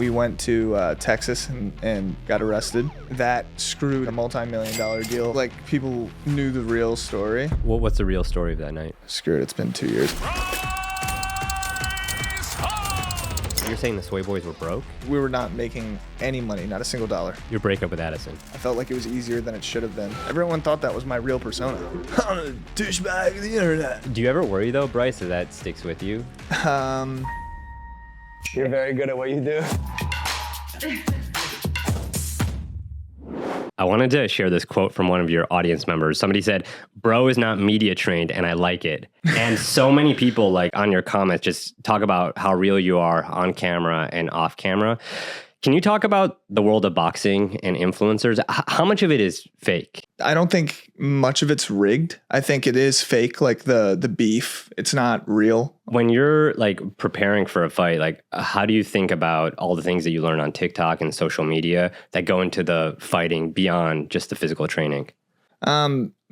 We went to Texas and got arrested. That screwed a multi-million-dollar deal. Like, people knew the real story. What's the real story of that night? Screw it, it's been 2 years. You're saying the swayboys were broke? We were not making any money, not a single dollar. Your breakup with Addison. I felt like it was easier than it should have been. Everyone thought that was my real persona. I'm a douchebag of the internet. Do you ever worry, though, Bryce, that sticks with you? You're very good at what you do. I wanted to share this quote from one of your audience members. Somebody said, "Bro is not media trained and I like it." And so many people like on your comments just talk about how real you are on camera and off camera. Can you talk about the world of boxing and influencers? How much of it is fake? I don't think much of it's rigged. I think it is fake, like the beef. It's not real. When you're like preparing for a fight, like how do you think about all the things that you learn on TikTok and social media that go into the fighting beyond just the physical training?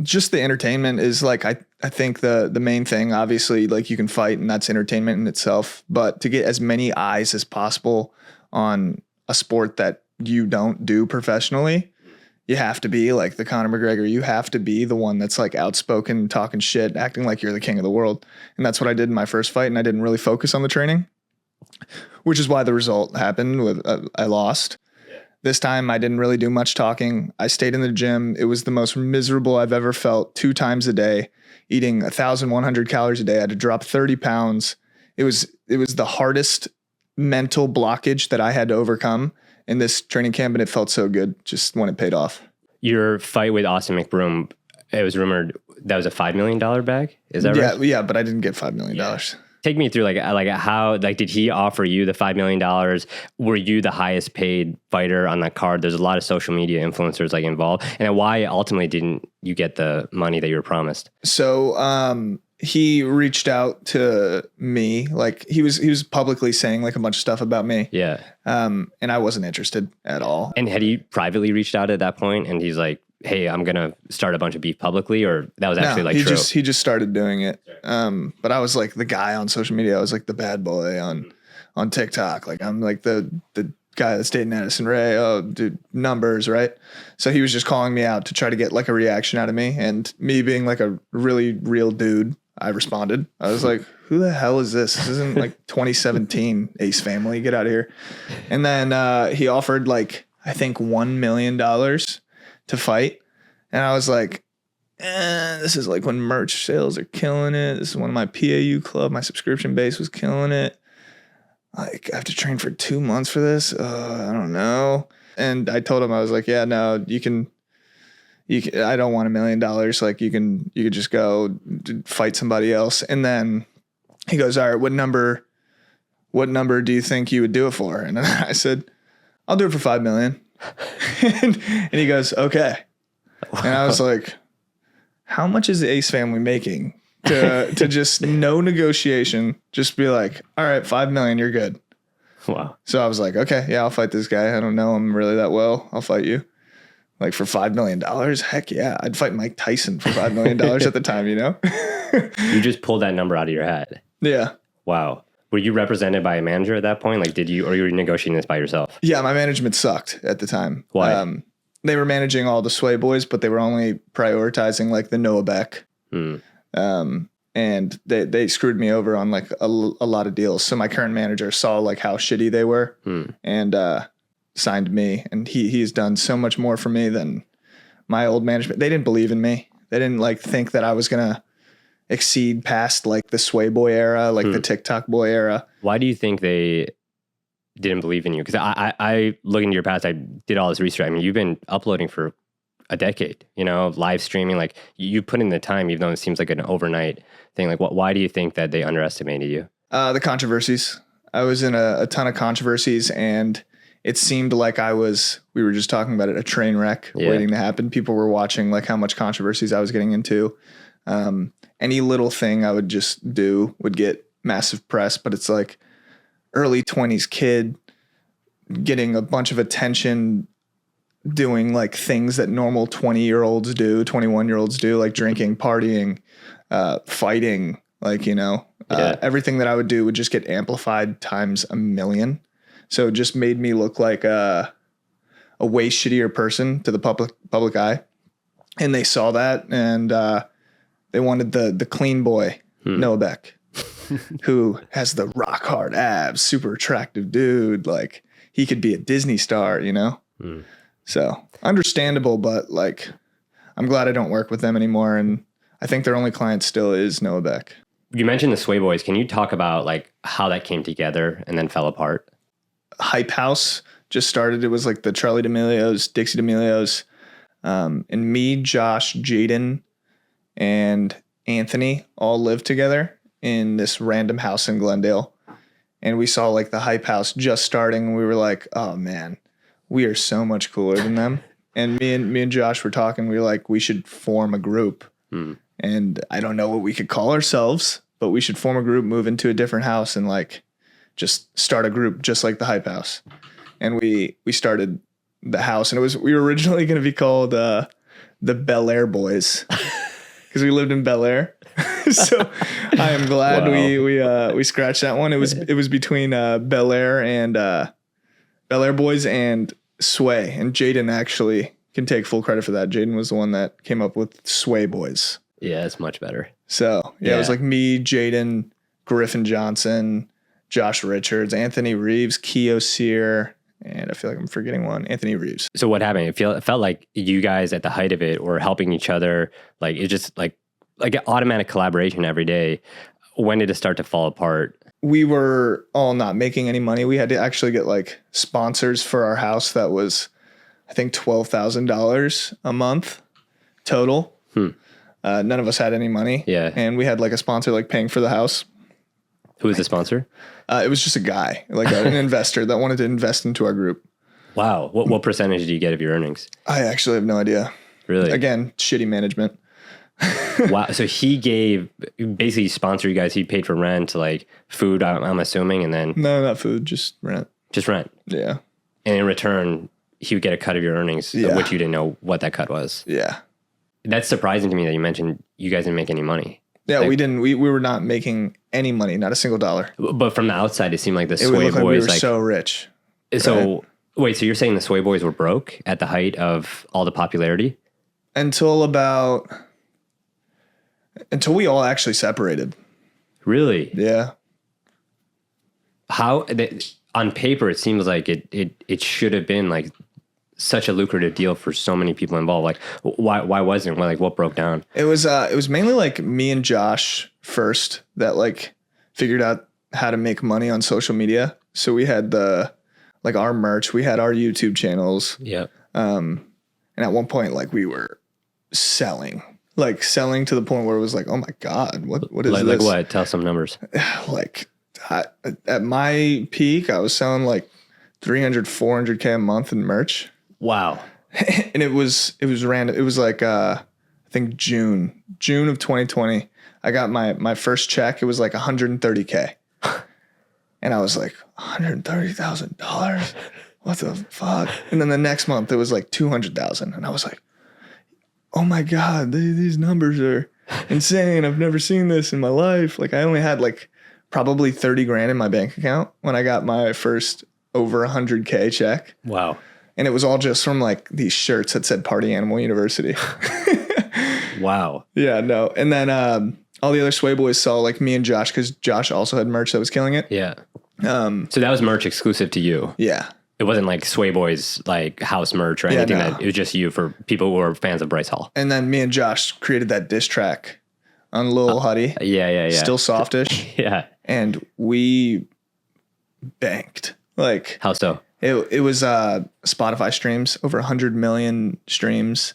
Just the entertainment is like, I think the main thing. Obviously, like, you can fight and that's entertainment in itself, but to get as many eyes as possible on a sport that you don't do professionally, you have to be like the Conor McGregor. You have to be the one that's like outspoken, talking shit, acting like you're the king of the world. And that's what I did in my first fight. And I didn't really focus on the training, which is why the result happened with I lost. This time I didn't really do much talking. I stayed in the gym. It was the most miserable I've ever felt. 2 times a day, eating 1,100 calories a day. I had to drop 30 pounds. It was the hardest mental blockage that I had to overcome in this training camp, and it felt so good just when it paid off. Your fight with Austin McBroom, it was rumored that was a $5 million bag. Is that right? Yeah, but I didn't get $5 million. Yeah. Take me through like how, like, did he offer you the $5 million? Were you the highest paid fighter on that card? There's a lot of social media influencers like involved. And why ultimately didn't you get the money that you were promised? So, he reached out to me, like he was publicly saying like a bunch of stuff about me. Yeah. And I wasn't interested at all. And had he privately reached out at that point and he's like, "Hey, I'm going to start a bunch of beef publicly," or that was actually he true? He just started doing it. But I was like the guy on social media. I was like the bad boy on TikTok. Like, I'm like the guy that's dating Addison Rae. Oh, dude, numbers, right? So he was just calling me out to try to get like a reaction out of me, and me being like a really real dude, I responded. I was like, "Who the hell is this? This isn't like 2017 Ace Family. Get out of here." And then he offered like, I think $1 million to fight. And I was like, this is like when merch sales are killing it. This is when my PAU club, my subscription base, was killing it. Like, I have to train for 2 months for this. I don't know. And I told him, I was like, yeah, no, you can, I don't want $1 million. Like, you could just go fight somebody else. And then he goes, all right, what number do you think you would do it for? And then I said, I'll do it for $5 million. and he goes, okay. And I was like, how much is the Ace Family making to just no negotiation, just be like, all right, $5 million, you're good. Wow. So I was like, okay, yeah, I'll fight this guy. I don't know him really that well. I'll fight you. Like, for $5 million? Heck yeah. I'd fight Mike Tyson for $5 million at the time, you know? You just pulled that number out of your head. Yeah. Wow. Were you represented by a manager at that point? Like, or you were negotiating this by yourself? Yeah, my management sucked at the time. Why? They were managing all the swayboys, but they were only prioritizing like the Noah Beck. And they screwed me over on like a lot of deals. So my current manager saw like how shitty they were and signed me. And he's done so much more for me than my old management. They didn't believe in me. They didn't like think that I was going to exceed past like the swayboy era, like the TikTok boy era. Why do you think they didn't believe in you? Because I look into your past, I did all this research. I mean, you've been uploading for a decade, you know, live streaming, like you put in the time, even though it seems like an overnight thing. Like, why do you think that they underestimated you? The controversies. I was in a ton of controversies, and it seemed like we were just talking about it, a train wreck waiting to happen. People were watching like how much controversies I was getting into. Any little thing I would just do would get massive press, but it's like early 20s kid getting a bunch of attention, doing like things that normal 20-year-olds do, 21-year-olds do, like drinking, partying, fighting, like, you know, everything that I would do would just get amplified times a million. So it just made me look like a way shittier person to the public eye. And they saw that, and they wanted the clean boy, Noah Beck, who has the rock hard abs, super attractive dude. Like, he could be a Disney star, you know? So understandable, but like, I'm glad I don't work with them anymore. And I think their only client still is Noah Beck. You mentioned the Swayboys. Can you talk about like how that came together and then fell apart? Hype House just started. It was like the Charlie D'Amelio's, Dixie D'Amelio's, and me, Josh, Jaden, and Anthony all lived together in this random house in Glendale. And we saw like the Hype House just starting, and we were like, oh man, we are so much cooler than them. And me and Josh were talking. We were like, we should form a group. And I don't know what we could call ourselves, but we should form a group, move into a different house, and like just start a group just like the Hype House. And we started the house, and we were originally going to be called the Bel Air Boys because we lived in Bel Air. So I am glad we scratched that one. It was between Bel Air and Bel Air Boys and Sway, and Jaden actually can take full credit for that. Jaden was the one that came up with Swayboys. Yeah, it's much better. So yeah, it was like me, Jaden, Griffin Johnson, Josh Richards, Anthony Reeves, Keo Sear, and I feel like I'm forgetting one, Anthony Reeves. So what happened? It felt like you guys at the height of it were helping each other. Like it just like an automatic collaboration every day. When did it start to fall apart? We were all not making any money. We had to actually get like sponsors for our house. That was, I think, $12,000 a month total. None of us had any money. Yeah. And we had like a sponsor like paying for the house. Who was the sponsor? It was just a guy, like an investor that wanted to invest into our group. Wow. What percentage do you get of your earnings? I actually have no idea. Really? Again, shitty management. Wow. So he basically sponsored you guys. He paid for rent, like food, I'm assuming, and then... No, not food, just rent. Just rent? Yeah. And in return, he would get a cut of your earnings, which you didn't know what that cut was. Yeah. That's surprising to me that you mentioned you guys didn't make any money. Yeah, we didn't. We were not making any money, not a single dollar. But from the outside, it seemed like the Sway Boys like we were so rich. So wait, so you're saying the Sway Boys were broke at the height of all the popularity? Until we all actually separated. Really? Yeah. How on paper it seems like it should have been like such a lucrative deal for so many people involved. Like why wasn't it? Like what broke down? It was mainly like me and Josh first that like figured out how to make money on social media. So we had our merch, we had our YouTube channels. Yeah. And at one point like we were selling to the point where it was like, oh my God, what is this? Like what? Tell some numbers. Like at my peak, I was selling like 300, 400K a month in merch. Wow. And it was random. It was like, I think June of 2020, I got my first check. It was like 130K. And I was like, $130,000? What the fuck? And then the next month it was like 200,000. And I was like, oh my God, these numbers are insane. I've never seen this in my life. Like I only had like probably 30 grand in my bank account when I got my first over 100K check. Wow. And it was all just from like these shirts that said Party Animal University. Wow. Yeah, no. And then all the other Sway Boys saw like me and Josh, because Josh also had merch that was killing it. Yeah. So that was merch exclusive to you. Yeah. It wasn't like Sway Boys like house merch or anything. It was just you for people who were fans of Brycehall. And then me and Josh created that diss track on Lil Huddy. Yeah. Still Softish. Yeah. And we banked. Like how so? It was Spotify streams, over 100 million streams,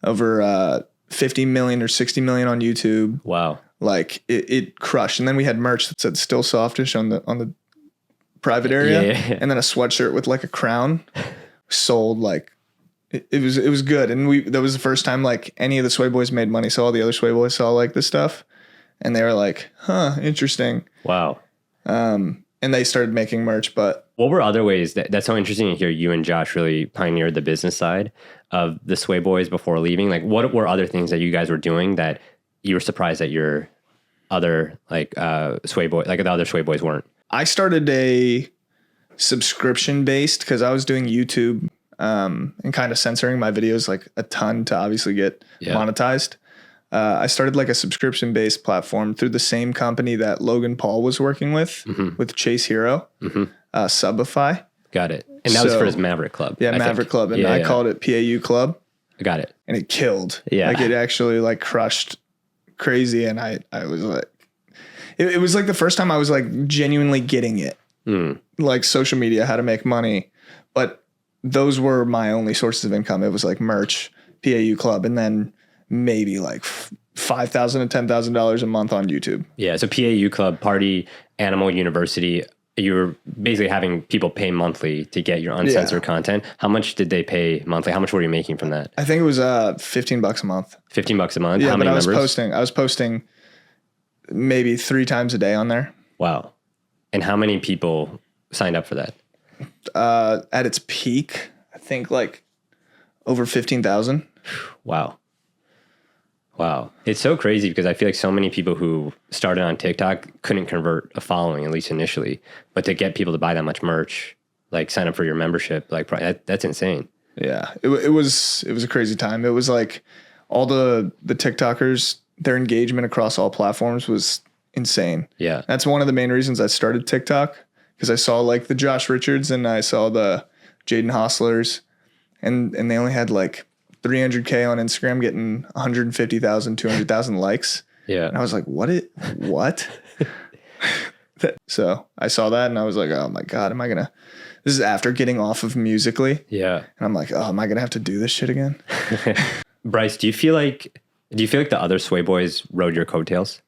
over 50 million or 60 million on YouTube. Wow. It crushed. And then we had merch that said Still Softish on the private area. Yeah. And then a sweatshirt with like a crown sold. Like it was good. And that was the first time like any of the Sway Boys made money. So all the other Sway Boys saw like this stuff and they were like, huh, interesting. Wow. And they started making merch, but what were other ways that's so interesting to hear you and Josh really pioneered the business side of the Sway Boys before leaving? Like what were other things that you guys were doing that you were surprised that your other like Sway Boy, like the other Sway Boys weren't? I started a subscription based because I was doing YouTube and kind of censoring my videos like a ton to obviously get monetized. I started like a subscription based platform through the same company that Logan Paul was working with Chase Hero, Subify. Got it. And that was for his Maverick Club. Yeah, Maverick Club. And I called it PAU Club. Got it. And it killed. Yeah. Like it actually like crushed crazy. And I was like, it was like the first time I was like genuinely getting it. Like social media, how to make money. But those were my only sources of income. It was like merch, PAU Club, and then maybe like $5,000 to $10,000 a month on YouTube. Yeah. So PAU Club, Party Animal University, you were basically having people pay monthly to get your uncensored content. How much did they pay monthly? How much were you making from that? I think it was $15 a month. $15 a month? Yeah, how many I members? I was posting maybe 3 times a day on there. Wow. And how many people signed up for that? At its peak, I think like over 15,000. Wow. Wow. It's so crazy because I feel like so many people who started on TikTok couldn't convert a following, at least initially. But to get people to buy that much merch, like sign up for your membership, like that's insane. Yeah. It was a crazy time. It was like all the TikTokers, their engagement across all platforms was insane. Yeah. That's one of the main reasons I started TikTok, because I saw like the Joshrichards and I saw the Jaden Hostlers and they only had like 300K on Instagram getting 150,000, 200,000 likes. Yeah. And I was like, what? So I saw that and I was like, oh my God, this is after getting off of Musical.ly. Yeah. And I'm like, oh, am I going to have to do this shit again? Bryce, do you feel like the other Sway boys rode your coattails?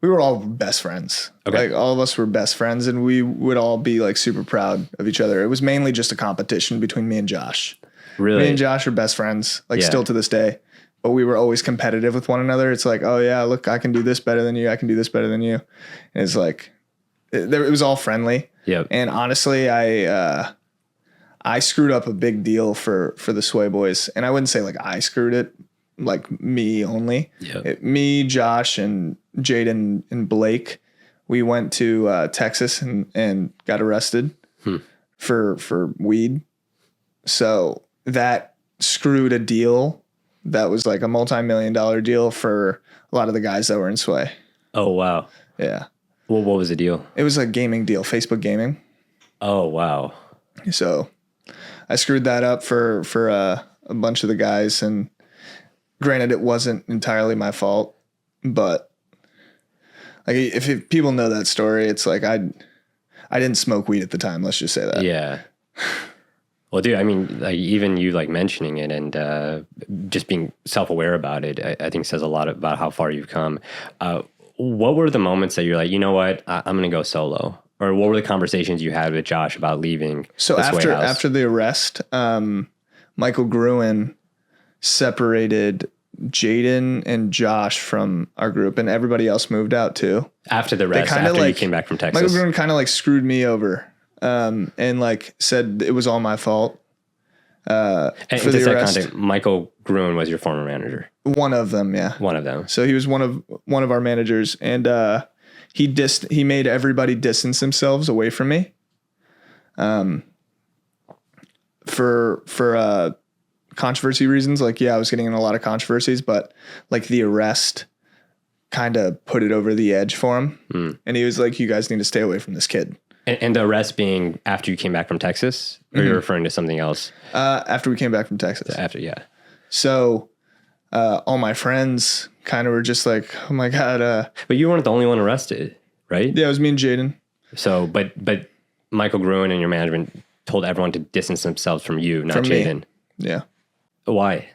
We were all best friends. Okay. Like all of us were best friends and we would all be like super proud of each other. It was mainly just a competition between me and Josh. Really? Me and Josh are best friends, like still to this day. But we were always competitive with one another. It's like, oh yeah, look, I can do this better than you. I can do this better than you. And it's like, it was all friendly. Yeah. And honestly, I screwed up a big deal for the Sway boys. And I wouldn't say like I screwed it, like me only. Yeah. Me, Josh, and Jaden and Blake, we went to Texas and got arrested for weed. So that screwed a deal that was like a multi-million-dollar deal for a lot of the guys that were in Sway. Oh, wow. Yeah. Well, what was the deal? It was a gaming deal, Facebook gaming. Oh, wow. So I screwed that up for a bunch of the guys. And granted, it wasn't entirely my fault, but like if people know that story, it's like I didn't smoke weed at the time. Let's just say that. Yeah. Well, dude, I mean, like even you like mentioning it and just being self-aware about it, I think says a lot about how far you've come. What were the moments that you're like, you know what, I'm going to go solo? Or what were the conversations you had with Josh about leaving? So after the arrest, Michael Gruen separated Jaden and Josh from our group, and everybody else moved out too. After the arrest, after you came back from Texas, Michael Gruen kind of like screwed me over. And like said it was all my fault. And for the arrest. Context, Michael Gruen was your former manager. One of them, yeah. One of them. So he was one of our managers, and he made everybody distance themselves away from me. For controversy reasons, like I was getting in a lot of controversies, but like the arrest kind of put it over the edge for him, and he was like, "You guys need to stay away from this kid." And the arrest being after you came back from Texas, or you're referring to something else? After we came back from Texas. Yeah. So all my friends kind of were just like, oh my God. But you weren't the only one arrested, right? Yeah, it was me and Jaden. So, but Michael Gruen and your management told everyone to distance themselves from you, not Jaden. Yeah. Why?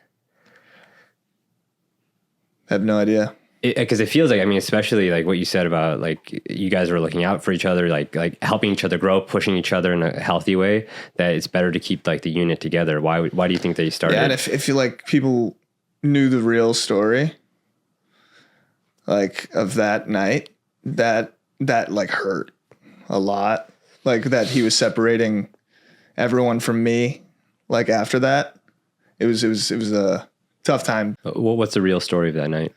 I have no idea. Because it feels like, I mean, especially like what you said about like you guys were looking out for each other, like helping each other grow, pushing each other in a healthy way, that it's better to keep like the unit together. Why do you think they started? Yeah, and if you like people knew the real story, like of that night, that like hurt a lot. Like that he was separating everyone from me. Like after that, it was a tough time. What's the real story of that night?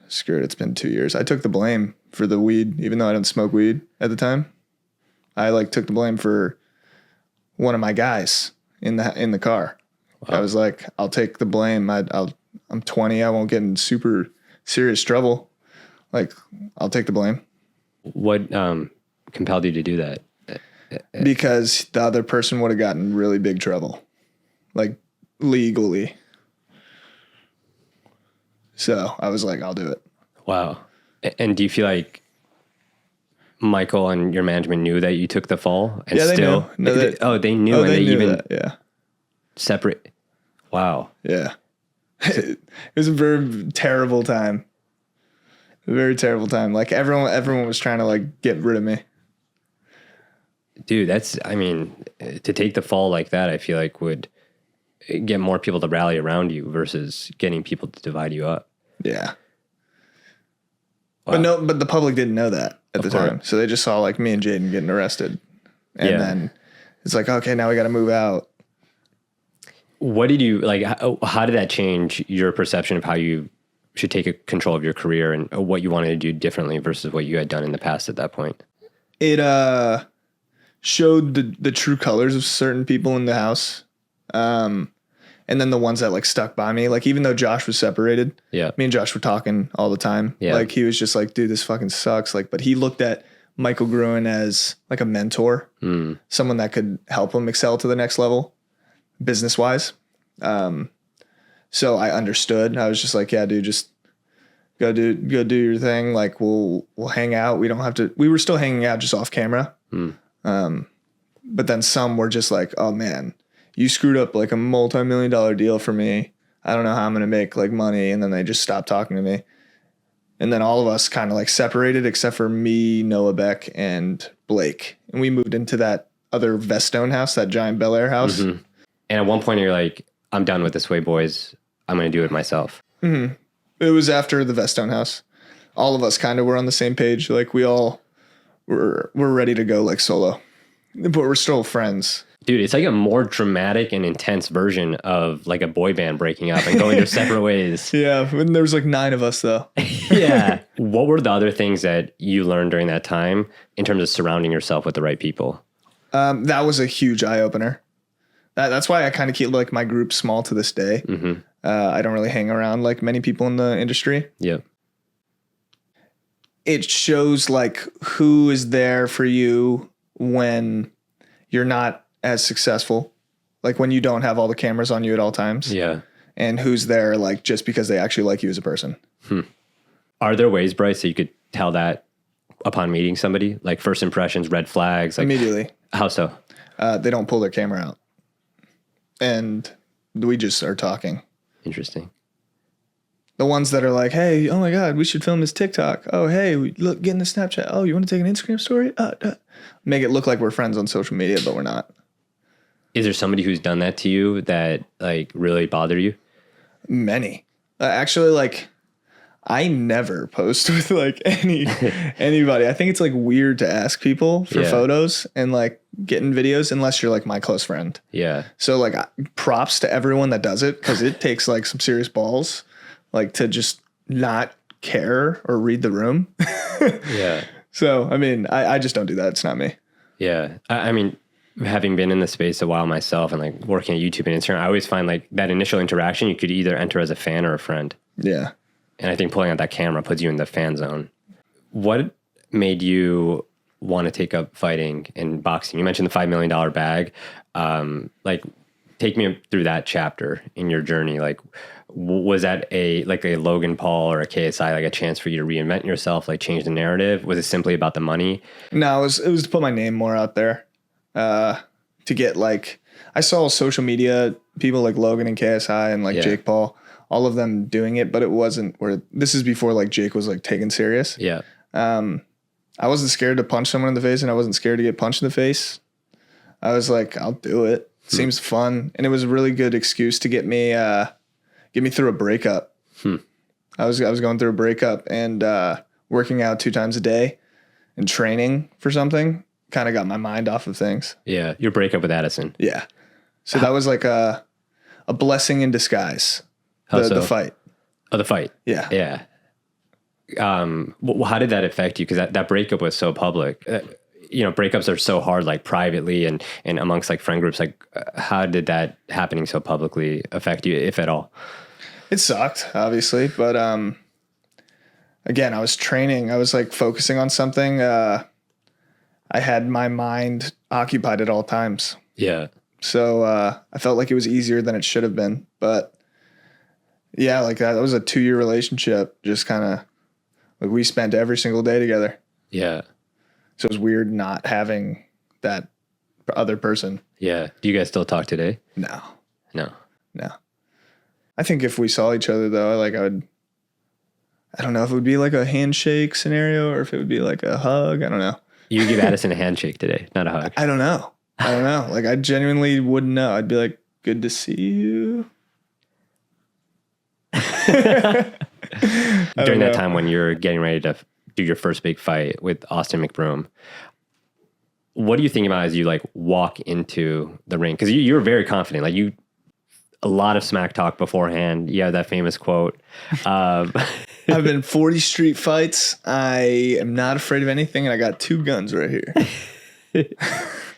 Screw it. It's been 2 years. I took the blame for the weed, even though I didn't smoke weed at the time. I like took the blame for one of my guys in the car. Wow. I was like, I'll take the blame. I'm 20. I won't get in super serious trouble. Like, I'll take the blame. What compelled you to do that? Because the other person would have gotten in really big trouble, like legally. So I was like, I'll do it. Wow. And do you feel like Michael and your management knew that you took the fall? And they still, knew. No, they knew, and they knew even that, yeah. Separate. Wow. Yeah. It was a very terrible time. A very terrible time. Like everyone was trying to like get rid of me. Dude, to take the fall like that, I feel like would get more people to rally around you versus getting people to divide you up. Yeah. Wow. But the public didn't know that at the time. So they just saw like me and Jaden getting arrested. And then it's like, okay, now we got to move out. What did you like? How did that change your perception of how you should take control of your career and what you wanted to do differently versus what you had done in the past at that point? It showed the true colors of certain people in the house. And then the ones that like stuck by me, like even though Josh was separated, me and Josh were talking all the time. Yeah. Like he was just like, dude, this fucking sucks. Like, but he looked at Michael Gruen as like a mentor, someone that could help him excel to the next level business wise. So I understood. I was just like, yeah, dude, just go do your thing. Like we'll hang out. We don't have to, we were still hanging out just off camera. But then some were just like, oh man, you screwed up like a multi-million-dollar deal for me. I don't know how I'm going to make like money. And then they just stopped talking to me. And then all of us kind of like separated except for me, Noah Beck, and Blake. And we moved into that other Vestone house, that giant Bel Air house. Mm-hmm. And at one point you're like, I'm done with the swayboys. I'm going to do it myself. Mm-hmm. It was after the Vestone house. All of us kind of were on the same page. Like we all we're ready to go like solo, but we're still friends. Dude, it's like a more dramatic and intense version of like a boy band breaking up and going their separate ways. Yeah, there was like 9 of us though. Yeah. What were the other things that you learned during that time in terms of surrounding yourself with the right people? That was a huge eye opener. That's why I kind of keep like my group small to this day. Mm-hmm. I don't really hang around like many people in the industry. Yeah. It shows like who is there for you when you're not as successful, like when you don't have all the cameras on you at all times. Yeah. And who's there like just because they actually like you as a person. Are there ways, Bryce, that you could tell that upon meeting somebody? Like first impressions, red flags? Like, immediately. How so? They don't pull their camera out. And we just are talking. Interesting. The ones that are like, hey, oh my God, we should film this TikTok. Oh, hey, look, get in the Snapchat. Oh, you want to take an Instagram story? Make it look like we're friends on social media, but we're not. Is there somebody who's done that to you that like really bothered you? Many. Actually, like I never post with like anybody. I think it's like weird to ask people for photos and like get in videos unless you're like my close friend. Yeah. So like props to everyone that does it because it takes like some serious balls, like to just not care or read the room. Yeah. So, I mean, I just don't do that. It's not me. Yeah. I mean, having been in the space a while myself and like working at YouTube and Instagram, I always find like that initial interaction, you could either enter as a fan or a friend. Yeah. And I think pulling out that camera puts you in the fan zone. What made you want to take up fighting and boxing? You mentioned the $5 million bag. Like, take me through that chapter in your journey. Like, was that a Logan Paul or a KSI, like a chance for you to reinvent yourself, like change the narrative? Was it simply about the money? No, it was to put my name more out there. To get like, I saw social media people like Logan and KSI and like Jake Paul, all of them doing it, but it wasn't where this is before like Jake was like taken serious. Yeah. I wasn't scared to punch someone in the face and I wasn't scared to get punched in the face. I was like, I'll do it. Seems fun. And it was a really good excuse to get me through a breakup. I was going through a breakup and working out 2 times a day and training for something kind of got my mind off of things. Yeah. Your breakup with Addison. Yeah. So that was like a blessing in disguise. The fight. Oh, the fight. Yeah. Yeah. How did that affect you? Because that breakup was so public. breakups are so hard, like privately and amongst like friend groups. Like, how did that happening so publicly affect you, if at all? It sucked, obviously, but again, I was training. I was like focusing on something. I had my mind occupied at all times. Yeah. So I felt like it was easier than it should have been. But yeah, like that was a 2-year relationship. Just kind of like we spent every single day together. Yeah. So it was weird not having that other person. Yeah. Do you guys still talk today? No. I think if we saw each other though, like I don't know if it would be like a handshake scenario or if it would be like a hug. I don't know. You give Addison a handshake today, not a hug. I don't know. Like I genuinely wouldn't know. I'd be like, good to see you. During that time when you're getting ready to do your first big fight with Austin McBroom, what do you think about as you like walk into the ring? Because you were very confident. Like a lot of smack talk beforehand. You have that famous quote. I've been 40 street fights. I am not afraid of anything, and I got 2 guns right here.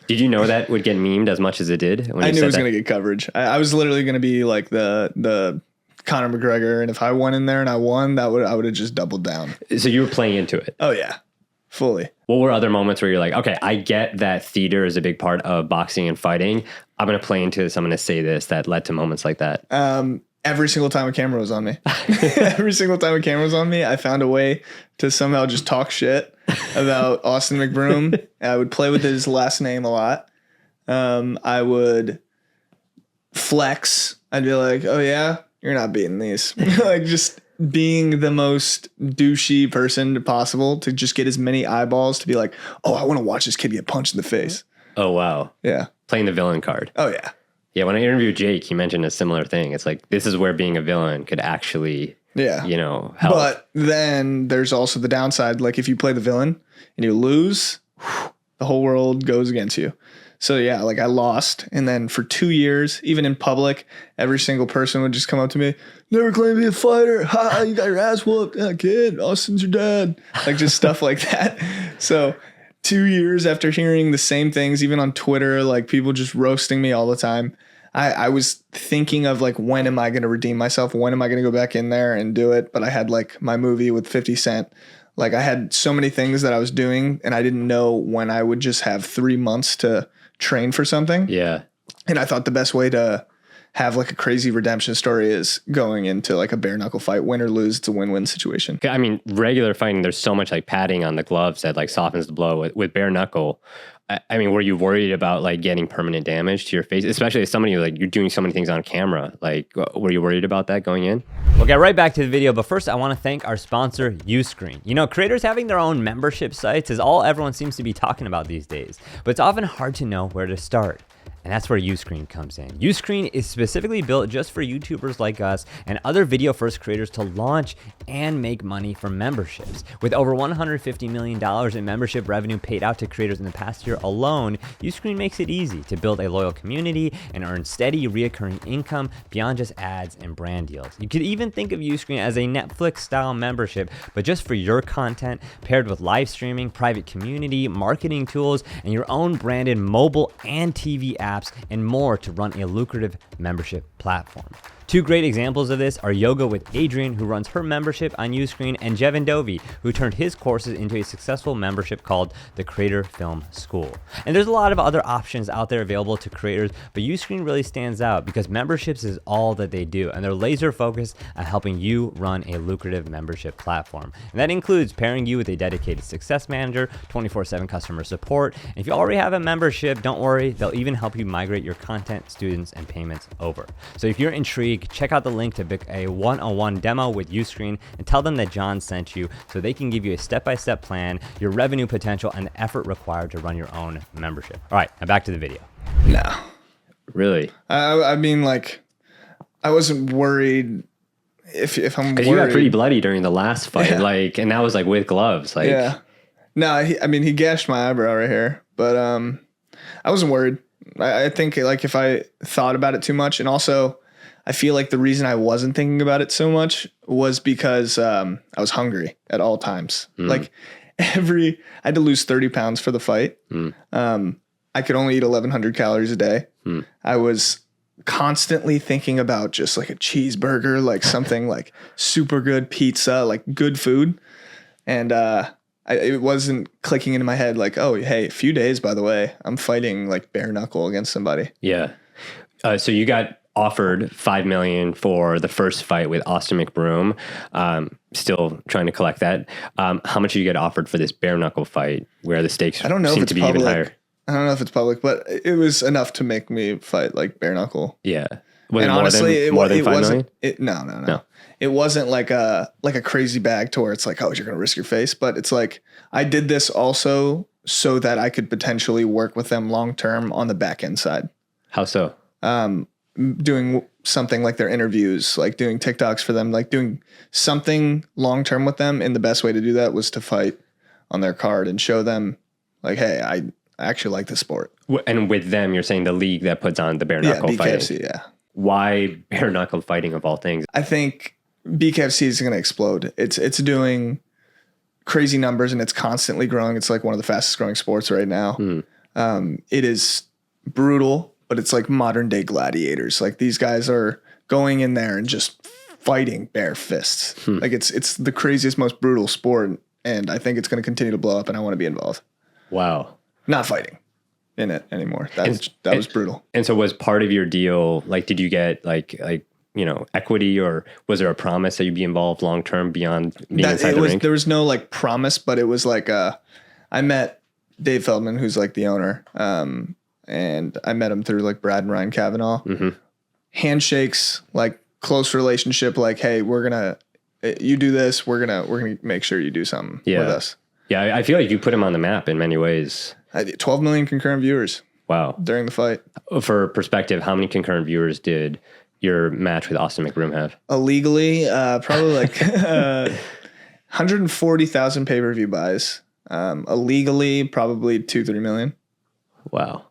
Did you know that would get memed as much as it did? I knew it was going to get coverage. I was literally going to be like the Conor McGregor, and if I went in there and I won, I would have just doubled down. So you were playing into it. Oh yeah, fully. What were other moments where you're like, okay, I get that theater is a big part of boxing and fighting. I'm going to play into this. I'm going to say this that led to moments like that. Every single time a camera was on me, I found a way to somehow just talk shit about Austin McBroom. I would play with his last name a lot. I would flex. I'd be like, oh yeah, you're not beating these. Like just being the most douchey person possible to just get as many eyeballs to be like, oh, I want to watch this kid get punched in the face. Oh, wow. Yeah. Playing the villain card. Oh yeah. Yeah, when I interviewed Jake, he mentioned a similar thing. It's like, this is where being a villain could actually, help. But then there's also the downside. Like if you play the villain and you lose, the whole world goes against you. So yeah, like I lost. And then for 2 years, even in public, every single person would just come up to me, never claimed to be a fighter. Ha, you got your ass whooped. Yeah, kid, Austin's your dad. Like just stuff like that. So 2 years after hearing the same things, even on Twitter, like people just roasting me all the time. I was thinking of like, when am I going to redeem myself? When am I going to go back in there and do it? But I had like my movie with 50 Cent. Like I had so many things that I was doing and I didn't know when I would just have 3 months to train for something. Yeah. And I thought the best way to have like a crazy redemption story is going into like a bare knuckle fight. Win or lose, it's a win-win situation. I mean, regular fighting, there's so much like padding on the gloves that like softens the blow. With bare knuckle, I mean, were you worried about like getting permanent damage to your face, especially as somebody like you're doing so many things on camera? Like, were you worried about that going in? We'll get right back to the video, but first I want to thank our sponsor, Uscreen. You know, creators having their own membership sites is all everyone seems to be talking about these days, but it's often hard to know where to start. And that's where Uscreen comes in. Uscreen is specifically built just for YouTubers like us and other video first creators to launch and make money from memberships. With over $150 million in membership revenue paid out to creators in the past year alone, Uscreen makes it easy to build a loyal community and earn steady reoccurring income beyond just ads and brand deals. You could even think of Uscreen as a Netflix style membership, but just for your content, paired with live streaming, private community, marketing tools, and your own branded mobile and TV apps and more to run a lucrative membership platform. Two great examples of this are Yoga with Adrian, who runs her membership on Uscreen, and Jevin Dovey, who turned his courses into a successful membership called the Creator Film School. And there's a lot of other options out there available to creators, but Uscreen really stands out because memberships is all that they do, and they're laser focused on helping you run a lucrative membership platform. And that includes pairing you with a dedicated success manager, 24/7 customer support. And if you already have a membership, don't worry, they'll even help you migrate your content, students, and payments over. So if you're intrigued, check out the link to book a one-on-one demo with Uscreen and tell them that John sent you so they can give you a step-by-step plan, your revenue potential, and the effort required to run your own membership. All right, now back to the video. No. Really? I mean, like, I wasn't worried if I'm worried. Because you got pretty bloody during the last fight, like, and that was like with gloves. Like, yeah. No, he gashed my eyebrow right here, but I wasn't worried. I think like if I thought about it too much, and also I feel like the reason I wasn't thinking about it so much was because I was hungry at all times. Like I had to lose 30 pounds for the fight. I could only eat 1,100 calories a day. I was constantly thinking about just like a cheeseburger, like something like super good pizza, like good food. And it wasn't clicking into my head like, oh, hey, a few days, by the way, I'm fighting like bare knuckle against somebody. Yeah. So you got offered $5 million for the first fight with Austin McBroom. Still trying to collect that. How much did you get offered for this bare knuckle fight where the stakes I don't know seem if it's to be public. even higher? I don't know if it's public, but it was enough to make me fight like bare knuckle. Yeah. Was And it honestly, more than it 5 wasn't. million? No. It wasn't like a crazy bag to where it's like, oh, you're gonna risk your face. But it's like I did this also so that I could potentially work with them long term on the back end side. How so? Doing something like their interviews, like doing TikToks for them, like doing something long term with them. And the best way to do that was to fight on their card and show them, like, hey, I actually like the sport. And with them, you're saying the league that puts on the bare knuckle BKFC, fighting. yeah. Why bare knuckle fighting of all things? I think BKFC is going to explode. It's doing crazy numbers and it's constantly growing. It's like one of the fastest growing sports right now. It is brutal, but it's like modern day gladiators. Like these guys are going in there and just fighting bare fists. Like it's the craziest, most brutal sport. And I think it's going to continue to blow up and I want to be involved. Wow. Not fighting in it anymore. That was brutal. And so was part of your deal, like, did you get like, equity, or was there a promise that you'd be involved long-term beyond being inside the ring? There was no like promise, but it was like, I met Dave Feldman, who's like the owner. And I met him through like Brad and Ryan Kavanaugh. Handshakes, like close relationship, like, hey, you do this, we're gonna make sure you do something with us. Yeah, I feel like you put him on the map in many ways. 12 million concurrent viewers. Wow. During the fight. For perspective, how many concurrent viewers did your match with Austin McBroom have? Illegally, probably like 140,000 pay-per-view buys. Illegally, probably 2-3 million. Wow.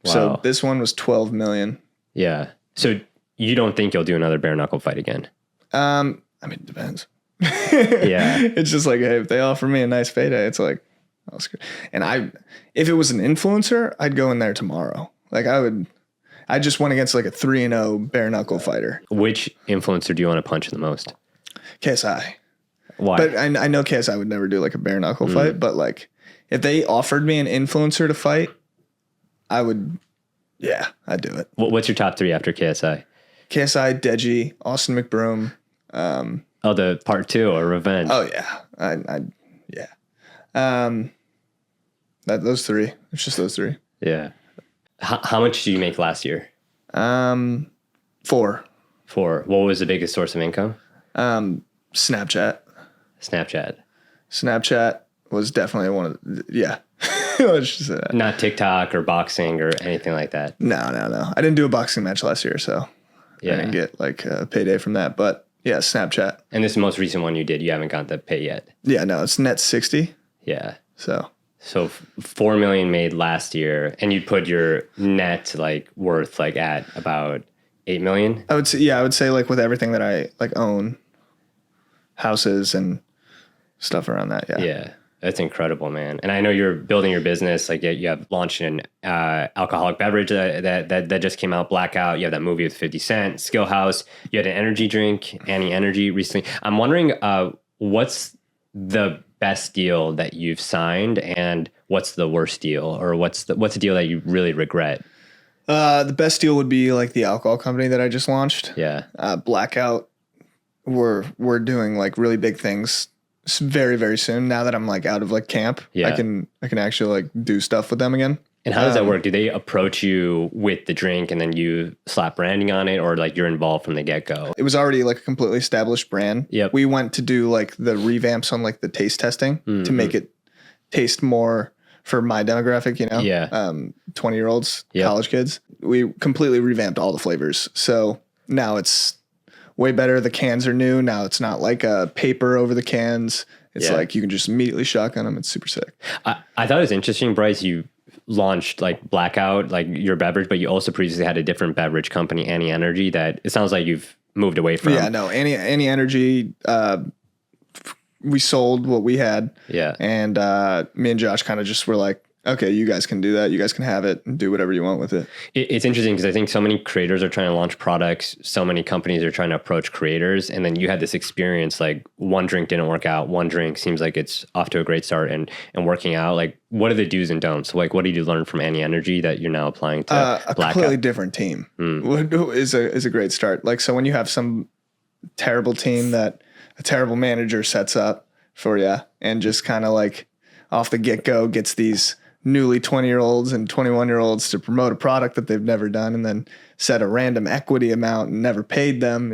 So this one was 12 million. Yeah. So you don't think you'll do another bare knuckle fight again? I mean, it depends. Yeah. It's just like, hey, if they offer me a nice payday, it's like, I'll screw. And if it was an influencer, I'd go in there tomorrow. Like I just went against like a 3-0 bare knuckle fighter. Which influencer do you want to punch the most? KSI. Why? But I know KSI would never do like a bare knuckle fight, but like if they offered me an influencer to fight, I'd do it. What's your top 3 after KSI? KSI, Deji, Austin McBroom. The part 2 or revenge. Oh yeah. Those 3. It's just those 3. Yeah. How much did you make last year? 4. 4. What was the biggest source of income? Snapchat. Snapchat Was definitely one of the, let's just say that. Not TikTok or boxing or anything like that. No. I didn't do a boxing match last year, so I didn't get like a payday from that. But yeah, Snapchat. And this most recent one you did, you haven't got the pay yet. Yeah, no, it's net 60. Yeah. So 4 million made last year, and you'd put your net like worth like at about 8 million. I would say like with everything that I like own, houses and stuff around that. Yeah. Yeah. That's incredible, man. And I know you're building your business. Like you have launched an alcoholic beverage that just came out, Blackout. You have that movie with 50 Cent, Skill House. You had an energy drink, Annie Energy, recently. I'm wondering what's the best deal that you've signed, and what's the worst deal, or what's the deal that you really regret? The best deal would be like the alcohol company that I just launched. Yeah. Blackout. We're doing like really big things very, very soon. Now that I'm like out of like camp, I can actually like do stuff with them again. And how does that work? Do they approach you with the drink and then you slap branding on it, or like you're involved from the get-go? It was already like a completely established brand. Yep. We went to do like the revamps on like the taste testing to make it taste more for my demographic, 20-year-olds, college kids. We completely revamped all the flavors. So now it's way better. The cans are new. Now it's not like a paper over the cans. It's like you can just immediately shotgun them. It's super sick. I thought it was interesting, Bryce, you launched like Blackout, like your beverage, but you also previously had a different beverage company, Annie Energy, that it sounds like you've moved away from. Yeah, no, Annie Energy we sold what we had. Yeah. And me and Josh kind of just were like, okay, you guys can do that. You guys can have it and do whatever you want with it. It's interesting because I think so many creators are trying to launch products. So many companies are trying to approach creators. And then you had this experience, like one drink didn't work out. One drink seems like it's off to a great start and working out. Like, what are the do's and don'ts? Like, what did you learn from Annie Energy that you're now applying to a completely different team is a great start. Like, so when you have some terrible team that a terrible manager sets up for you and just kind of like off the get-go gets these newly 20-year-olds and 21-year-olds to promote a product that they've never done and then set a random equity amount and never paid them,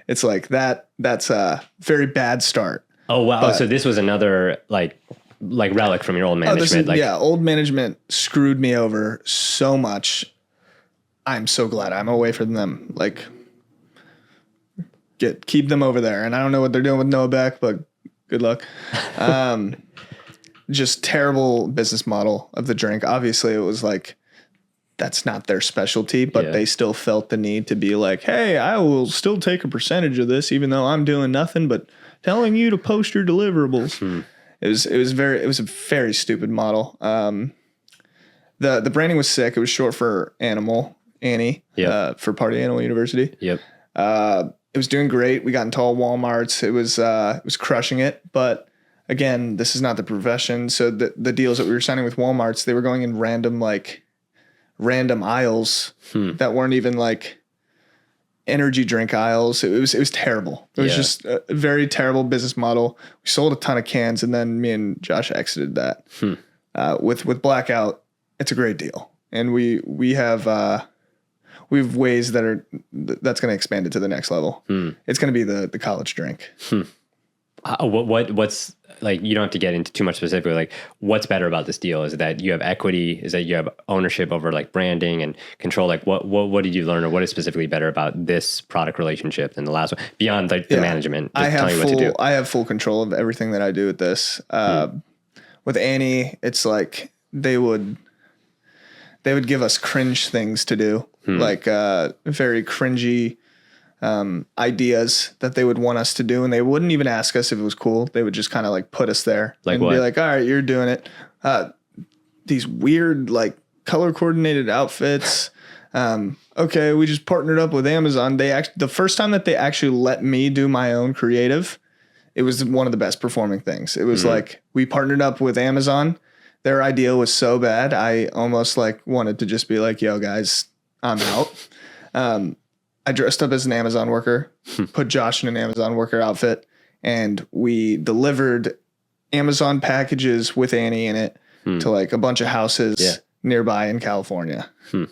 it's like that's a very bad start. Oh, wow. But, so this was another like relic from your old management. Old management screwed me over so much. I'm so glad I'm away from them. Like, keep them over there. And I don't know what they're doing with Noah Beck, but good luck. Just terrible business model of the drink. Obviously, it was like, that's not their specialty, but they still felt the need to be like, hey, I will still take a percentage of this, even though I'm doing nothing but telling you to post your deliverables. It was a very stupid model. The branding was sick. It was short for Annie, for Party Animal University. Yep. It was doing great. We got into all Walmarts. It was crushing it, but again, this is not the profession. So the deals that we were signing with Walmarts, they were going in random aisles that weren't even like energy drink aisles. It was terrible. It was just a very terrible business model. We sold a ton of cans, and then me and Josh exited that. With Blackout, it's a great deal, and we have ways that's going to expand it to the next level. It's going to be the college drink. What's like, you don't have to get into too much specifically, like what's better about this deal? Is it that you have equity? Is that you have ownership over like branding and control? Like what did you learn, or what is specifically better about this product relationship than the last one beyond like the management? I have full control of everything that I do with this. With Annie, it's like they would give us cringe things to do, like very cringy ideas that they would want us to do, and they wouldn't even ask us if it was cool. They would just kind of like put us there, like, and what? Be like, all right, you're doing it. These weird like color coordinated outfits. Okay, we just partnered up with Amazon. The first time that they actually let me do my own creative, it was one of the best performing things. It was like, we partnered up with Amazon. Their idea was so bad, I almost like wanted to just be like, yo guys, I'm out. I dressed up as an Amazon worker, put Josh in an Amazon worker outfit, and we delivered Amazon packages with Annie in it to like a bunch of houses nearby in California.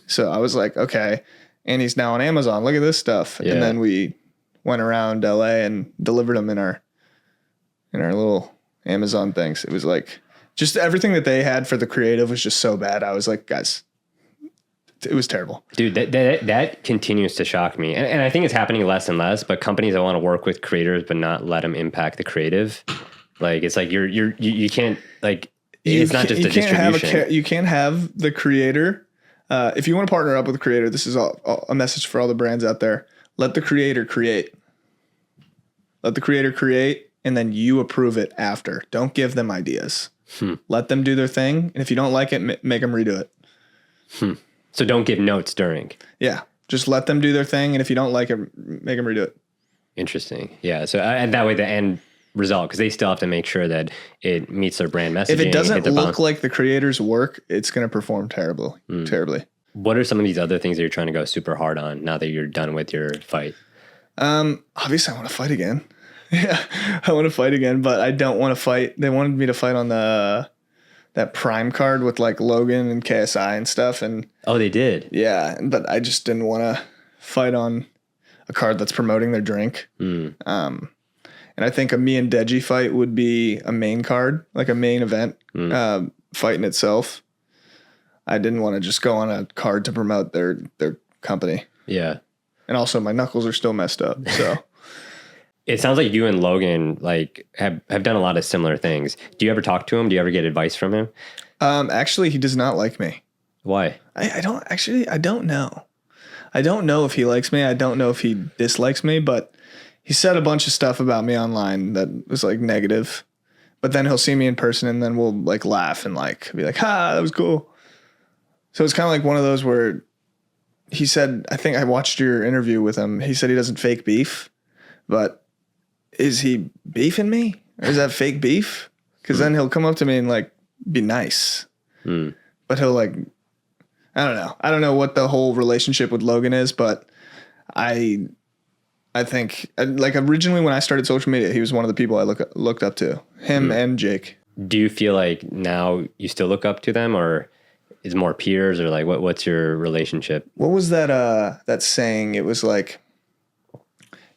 So I was like, okay, Annie's now on Amazon. Look at this stuff. And then we went around LA and delivered them in our little Amazon things. It was like, just everything that they had for the creative was just so bad. I was like, guys, it was terrible. Dude, that continues to shock me. And I think it's happening less and less, but companies that want to work with creators but not let them impact the creative. Like, it's like you can't, like, it's not just a distribution. You can't have the creator. If you want to partner up with a creator, this is a message for all the brands out there. Let the creator create. Let the creator create, and then you approve it after. Don't give them ideas. Let them do their thing. And if you don't like it, make them redo it. So don't give notes during. Yeah. Just let them do their thing. And if you don't like it, make them redo it. Interesting. Yeah. So and that way the end result, because they still have to make sure that it meets their brand messaging. If it doesn't look like the creator's work, it's going to perform terribly. What are some of these other things that you're trying to go super hard on now that you're done with your fight? Obviously I want to fight again. Yeah, I want to fight again, but I don't want to fight. They wanted me to fight on that Prime card with like Logan and KSI and stuff. And oh, they did. Yeah, but I just didn't want to fight on a card that's promoting their drink. And I think a me and Deji fight would be a main card, like a main event fight in itself. I didn't want to just go on a card to promote their company. Yeah, and also my knuckles are still messed up, so. It sounds like you and Logan like have done a lot of similar things. Do you ever talk to him? Do you ever get advice from him? Actually, he does not like me. Why? I don't know. I don't know if he likes me. I don't know if he dislikes me, but he said a bunch of stuff about me online that was like negative, but then he'll see me in person and then we'll like laugh and like be like, ha, that was cool. So it's kind of like one of those where he said, I think I watched your interview with him. He said he doesn't fake beef, but is he beefing me or is that fake beef? Cause then he'll come up to me and like be nice, but he'll like, I don't know. I don't know what the whole relationship with Logan is, but I think like originally when I started social media, he was one of the people I looked up to, him and Jake. Do you feel like now you still look up to them, or is more peers, or like what's your relationship? What was that saying? It was like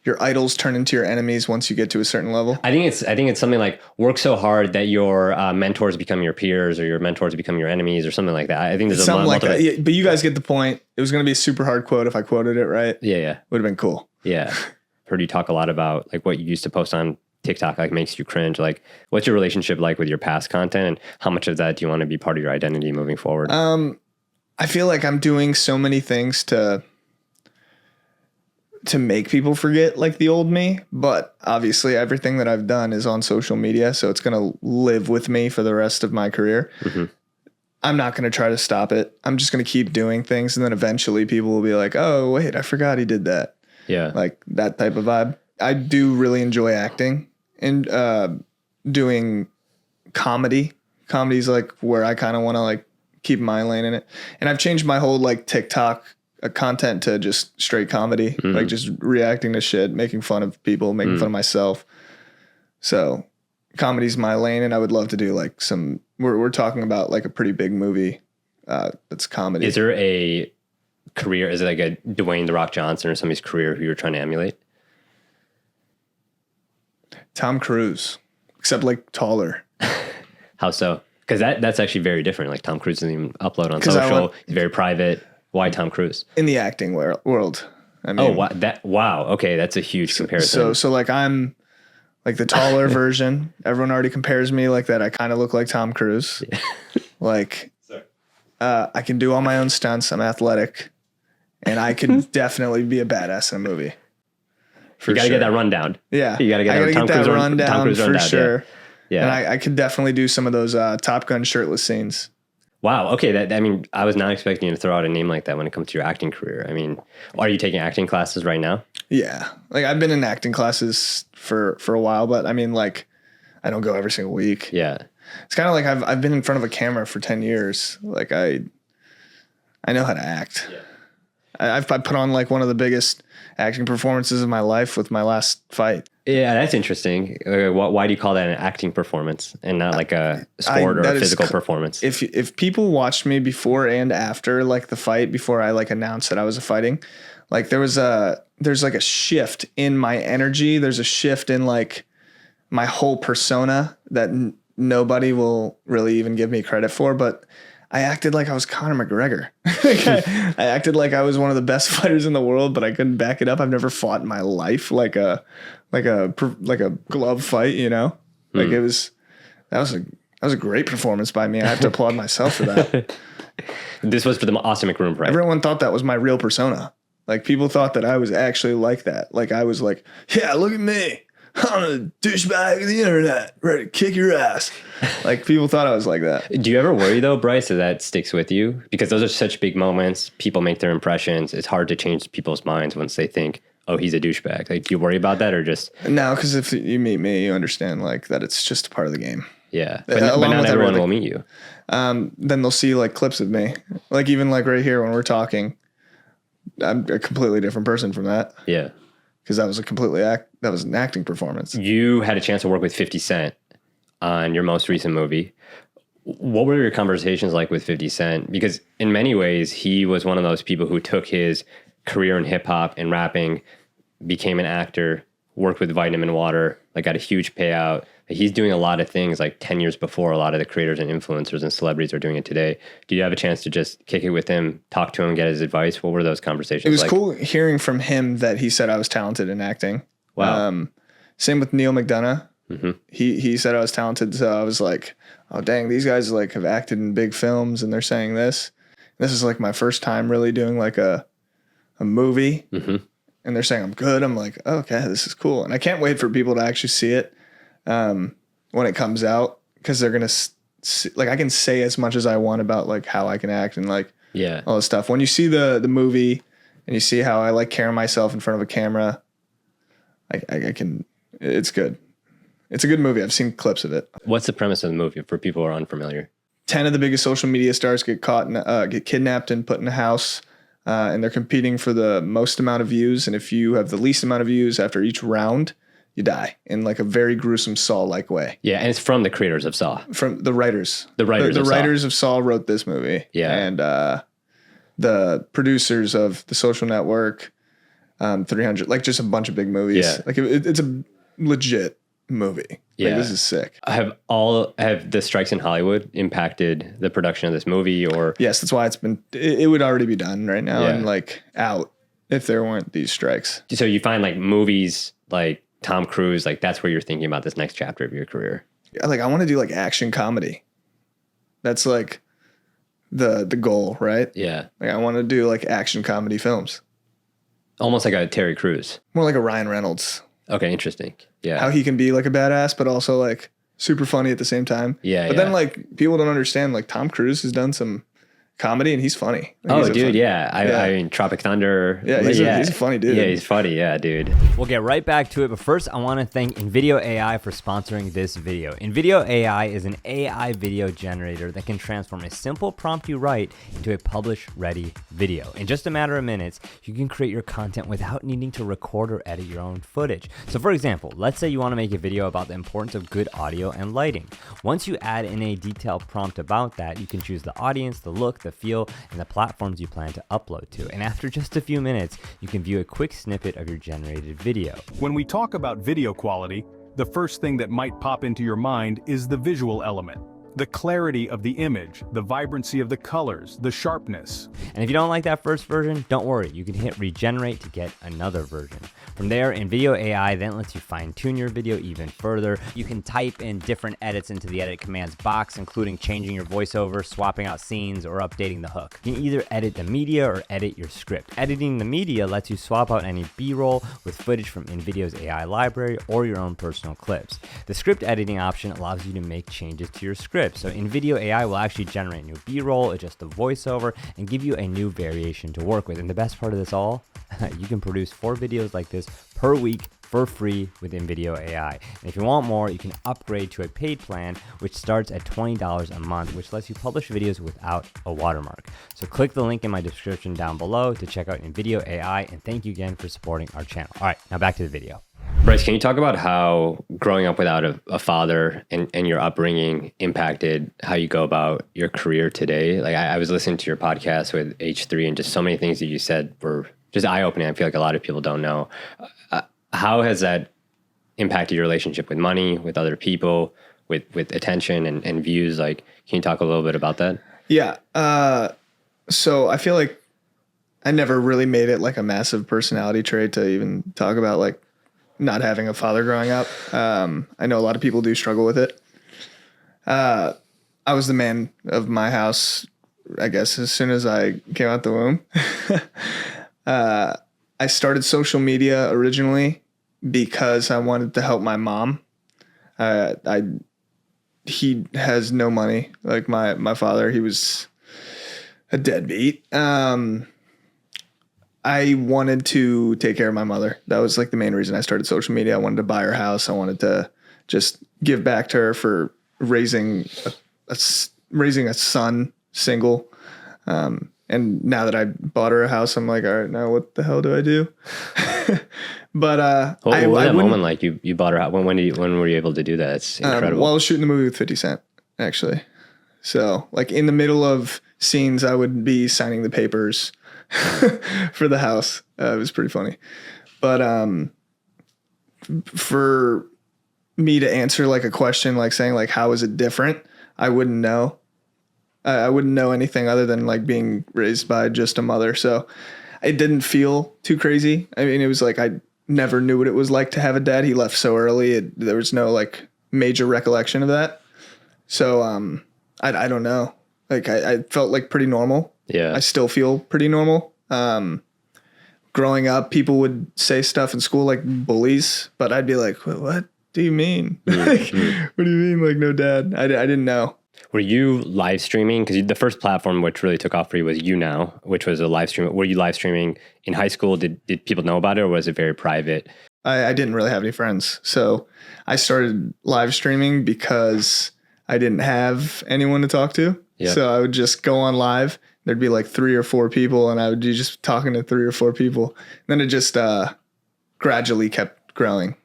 your idols turn into your enemies once you get to a certain level. I think it's something like work so hard that your mentors become your peers, or your mentors become your enemies, or something like that. I think there's something like that. Yeah, but you guys get the point. It was going to be a super hard quote if I quoted it right. Yeah. Would have been cool. Yeah. Heard you talk a lot about like what you used to post on TikTok, like makes you cringe. Like what's your relationship like with your past content, and how much of that do you want to be part of your identity moving forward? I feel like I'm doing so many things to make people forget like the old me, but obviously everything that I've done is on social media, so it's going to live with me for the rest of my career. I'm not going to try to stop it. I'm just going to keep doing things, and then eventually people will be like, oh wait, I forgot he did that. Yeah. Like that type of vibe. I do really enjoy acting and doing comedy. Comedy's like where I kind of want to like keep my lane in it. And I've changed my whole like TikTok content to just straight comedy, like just reacting to shit, making fun of people, making fun of myself. So comedy's my lane, and I would love to do like we're talking about like a pretty big movie that's comedy. Is there a career? Is it like a Dwayne The Rock Johnson or somebody's career who you're trying to emulate? Tom Cruise, except like taller. How so? Because that's actually very different. Like Tom Cruise doesn't even upload on social. He's very private. Why Tom Cruise? In the acting world. I mean, wow. Okay, that's a huge comparison. So like I'm like the taller version. Everyone already compares me like that. I kind of look like Tom Cruise. Yeah. Like I can do all my own stunts. I'm athletic, and I could definitely be a badass in a movie. You got to get that rundown. Yeah, you got to get that rundown for sure. Yeah, and I could definitely do some of those Top Gun shirtless scenes. Wow. Okay. I mean, I was not expecting you to throw out a name like that when it comes to your acting career. I mean, are you taking acting classes right now? Yeah. Like I've been in acting classes for a while, but I mean, like I don't go every single week. Yeah. It's kind of like I've been in front of a camera for 10 years. Like I know how to act. Yeah. I've put on like one of the biggest acting performances of my life with my last fight. Yeah, that's interesting. Why do you call that an acting performance and not like a sport or a physical performance? If people watched me before and after like the fight, before I like announced that I was fighting, like there's like a shift in my energy. There's a shift in like my whole persona that nobody will really even give me credit for, but I acted like I was Conor McGregor. I acted like I was one of the best fighters in the world, but I couldn't back it up. I've never fought in my life like a glove fight, you know? Like that was a great performance by me. I have to applaud myself for that. This was for the Austin McBroom, right? Everyone thought that was my real persona. Like people thought that I was actually like that. Like I was like, yeah, look at me. I'm a douchebag of the internet, ready to kick your ass. Like people thought I was like that. Do you ever worry though, Bryce, that sticks with you? Because those are such big moments. People make their impressions. It's hard to change people's minds once they think, oh, he's a douchebag. Like, do you worry about that or just? No, because if you meet me, you understand like that it's just a part of the game. Yeah, but not everyone will meet you. Then they'll see like clips of me. Like even like right here when we're talking, I'm a completely different person from that. Yeah. Because that was an acting performance. You had a chance to work with 50 Cent on your most recent movie. What were your conversations like with 50 Cent? Because in many ways, he was one of those people who took his career in hip hop and rapping, became an actor, worked with Vitamin Water, like got a huge payout. He's doing a lot of things like 10 years before a lot of the creators and influencers and celebrities are doing it today. Do you have a chance to just kick it with him, talk to him, get his advice? What were those conversations like? It was cool hearing from him that he said I was talented in acting. Wow. Same with Neil McDonough. Mm-hmm. He said I was talented. So I was like, oh, dang, these guys like have acted in big films and they're saying this. This is like my first time really doing like a movie. Mm-hmm. and they're saying I'm good, I'm like, oh, okay, this is cool. And I can't wait for people to actually see it when it comes out, because they're going to like, I can say as much as I want about like how I can act and like all this stuff. When you see the movie and you see how I like carry myself in front of a camera, I can, it's good. It's a good movie. I've seen clips of it. What's the premise of the movie for people who are unfamiliar? 10 of the biggest social media stars get kidnapped and put in a house, and they're competing for the most amount of views. And if you have the least amount of views after each round, you die in like a very gruesome Saw-like way. Yeah, and it's from the creators of Saw. From the writers. The writers of Saw wrote this movie. Yeah. And the producers of The Social Network, 300, like just a bunch of big movies. Yeah. Like it's a legit movie. Yeah. Like, this is sick. Have the strikes in Hollywood impacted the production of this movie, or? Yes, that's why it would already be done right now and like out if there weren't these strikes. So you find like movies like Tom Cruise, like that's where you're thinking about this next chapter of your career. Like I want to do like action comedy. That's like the goal, right? Yeah. Like I want to do like action comedy films. Almost like a Terry Crews. More like a Ryan Reynolds. Okay, interesting. Yeah. How he can be like a badass, but also like super funny at the same time. Yeah. But then like people don't understand, like Tom Cruise has done some comedy and he's funny. Like, oh, dude. Yeah. I mean, Tropic Thunder. Yeah. He's a funny dude. Yeah. He's funny. Yeah, dude. We'll get right back to it, but first I want to thank InVideo AI for sponsoring this video. InVideo AI is an AI video generator that can transform a simple prompt you write into a publish-ready video. In just a matter of minutes, you can create your content without needing to record or edit your own footage. So for example, let's say you want to make a video about the importance of good audio and lighting. Once you add in a detailed prompt about that, you can choose the audience, the look, the feel, and the platforms you plan to upload to. And after just a few minutes, you can view a quick snippet of your generated video. When we talk about video quality, the first thing that might pop into your mind is the visual element. The clarity of the image, the vibrancy of the colors, the sharpness. And if you don't like that first version, don't worry, you can hit regenerate to get another version. From there, InVideo AI then lets you fine-tune your video even further. You can type in different edits into the edit commands box, including changing your voiceover, swapping out scenes, or updating the hook. You can either edit the media or edit your script. Editing the media lets you swap out any B-roll with footage from InVideo's AI library or your own personal clips. The script editing option allows you to make changes to your script. So InVideo AI will actually generate new B-roll, adjust the voiceover, and give you a new variation to work with. And the best part of this all, you can produce 4 videos like this per week for free with InVideo AI. And if you want more, you can upgrade to a paid plan, which starts at $20 a month, which lets you publish videos without a watermark. So click the link in my description down below to check out InVideo AI, and thank you again for supporting our channel. All right, now back to the video. Bryce, can you talk about how growing up without a father and your upbringing impacted how you go about your career today? Like I was listening to your podcast with H3, and just so many things that you said were just eye-opening. I feel like a lot of people don't know. How has that impacted your relationship with money, with other people, with attention and views? Like, can you talk a little bit about that? Yeah. So I feel like I never really made it like a massive personality trait to even talk about like not having a father growing up. I know a lot of people do struggle with it. I was the man of my house, I guess, as soon as I came out the womb. I started social media originally because I wanted to help my mom. He has no money. Like my father, he was a deadbeat. I wanted to take care of my mother. That was like the main reason I started social media. I wanted to buy her house. I wanted to just give back to her for raising a son single. And now that I bought her a house, I'm like, all right, now what the hell do I do? But what was that moment like? You bought her out. When were you able to do that? It's incredible. Well, I was shooting the movie with 50 Cent, actually. So like in the middle of scenes, I would be signing the papers for the house. It was pretty funny. But for me to answer like a question, like saying like, how is it different? I wouldn't know. I wouldn't know anything other than like being raised by just a mother. So it didn't feel too crazy. I mean, it was like, I never knew what it was like to have a dad. He left so early. There was no like major recollection of that. So I don't know. Like I felt like pretty normal. Yeah. I still feel pretty normal. growing up, people would say stuff in school like bullies, but I'd be like, what do you mean? Like, what do you mean? Like, no, dad, I didn't know. Were you live streaming? Because the first platform which really took off for you was YouNow, which was a live stream. Were you live streaming in high school? Did people know about it, or was it very private? I didn't really have any friends. So I started live streaming because I didn't have anyone to talk to. Yep. So I would just go on live. There'd be like 3 or 4 people, and I would be just talking to 3 or 4 people. And then it just gradually kept growing.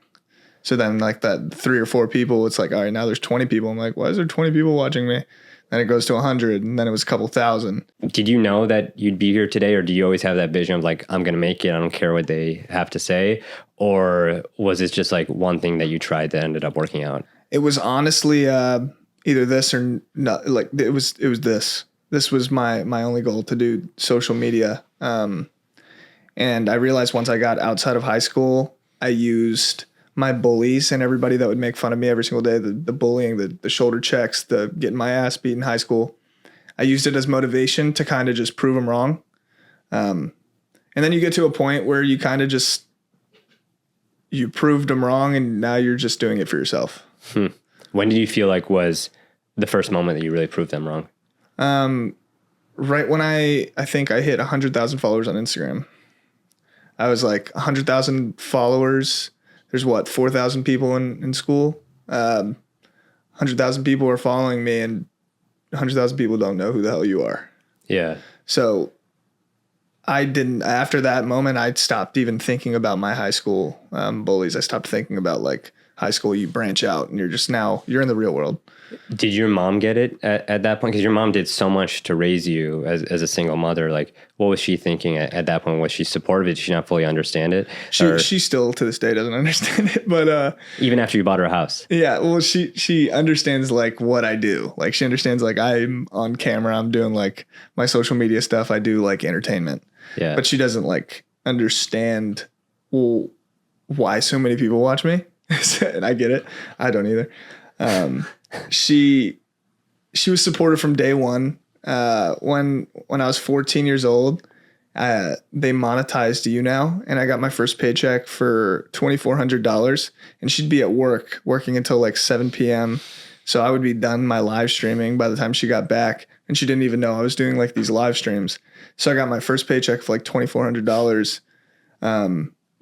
So then like that 3 or 4 people, it's like, all right, now there's 20 people. I'm like, why is there 20 people watching me? Then it goes to 100, and then it was a couple thousand. Did you know that you'd be here today, or do you always have that vision of like, I'm going to make it, I don't care what they have to say? Or was it just like one thing that you tried that ended up working out? It was honestly either this or not. Like it was this. This was my only goal, to do social media. And I realized once I got outside of high school, I used my bullies and everybody that would make fun of me every single day, the bullying, the shoulder checks, the getting my ass beat in high school. I used it as motivation to kind of just prove them wrong. And then you get to a point where you kind of just, you proved them wrong, and now you're just doing it for yourself. When did you feel like was the first moment that you really proved them wrong? Right when I think I hit 100,000 followers on Instagram. I was like 100,000 followers. There's 4,000 people in school. 100,000 people are following me, and 100,000 people don't know who the hell you are. Yeah. So after that moment, I stopped even thinking about my high school bullies. I stopped thinking about like high school. You branch out and you're in the real world. Did your mom get it at that point? Because your mom did so much to raise you as a single mother. Like, what was she thinking at that point? Was she supportive? Did she not fully understand it? She still to this day doesn't understand it. But even after you bought her a house? Yeah, well, she understands like what I do. Like, she understands like I'm on camera. I'm doing like my social media stuff. I do like entertainment. Yeah. But she doesn't like understand why so many people watch me. And I get it. I don't either. She was supportive from day one. When I was 14 years old, they monetized YouNow, and I got my first paycheck for $2,400, and she'd be at work working until like 7 p.m. So I would be done my live streaming by the time she got back, and she didn't even know I was doing like these live streams. So I got my first paycheck for like $2,400.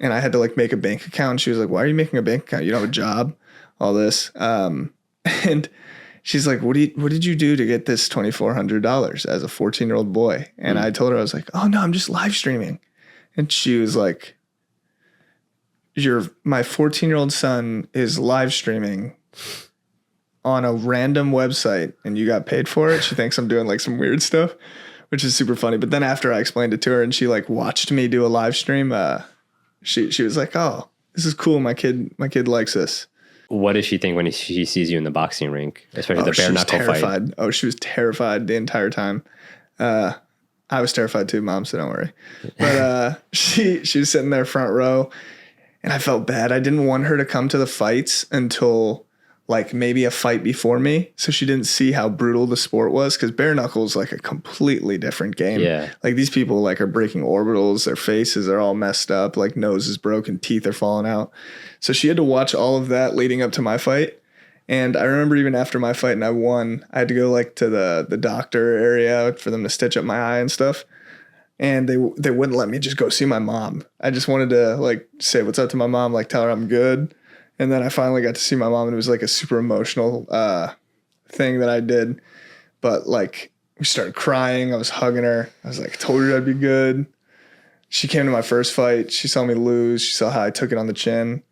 And I had to like make a bank account. She was like, why are you making a bank account? You don't have a job, all this. And she's like, what did you do to get this $2,400 as a 14-year-old boy? And I told her, I was like, oh no, I'm just live streaming. And she was like, my 14-year-old son is live streaming on a random website, and you got paid for it. She thinks I'm doing like some weird stuff, which is super funny. But then after I explained it to her and she like watched me do a live stream, she was like, oh, this is cool. My kid likes this. What does she think when she sees you in the boxing rink, especially the bare knuckle fight? Oh, she was terrified the entire time. I was terrified too, Mom, so don't worry. But she was sitting there front row, and I felt bad. I didn't want her to come to the fights until like maybe a fight before me, so she didn't see how brutal the sport was, because bare knuckle is like a completely different game. Yeah. Like these people like are breaking orbitals, their faces are all messed up, like nose is broken, teeth are falling out. So she had to watch all of that leading up to my fight. And I remember even after my fight and I won, I had to go like to the doctor area for them to stitch up my eye and stuff. And they wouldn't let me just go see my mom. I just wanted to like say what's up to my mom, like tell her I'm good. And then I finally got to see my mom, and it was like a super emotional thing that I did. But like we started crying. I was hugging her. I was like, told her I'd be good. She came to my first fight. She saw me lose. She saw how I took it on the chin.